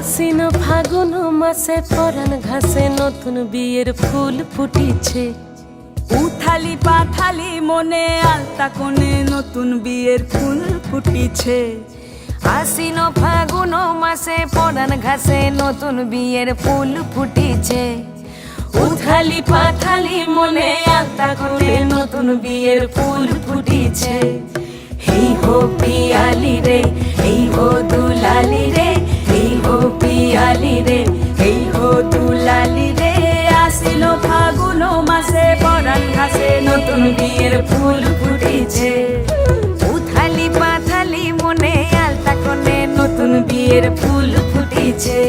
আশ্বিন ফাগুন মাসে পরাণ ঘাসে নতুন বিয়ের ফুল ফুটিছে। উথালি পাথালি মনে আলতা কোণে নতুন বিয়ের ফুল ফুটিছে। আশ্বিন ফাগুন মাসে পরাণ ঘাসে নতুন বিয়ের ফুল ফুটিছে। উথালি পাথালি মনে আলতা কোণে নতুন বিয়ের ফুল ফুটিছে। হেই হো পিয়ালি রে, হেই হো দুলালি রে, হেই হো পিয়ালি রে, হেই হো দুলালি রে। আশ্বিন ফাগুন মাসে পরাণ ঘাসে নতুন বিয়ের ফুল ফুটিছে। উথালি পাথালি মনে আলতা কোণে নতুন বিয়ের ফুল ফুটিছে।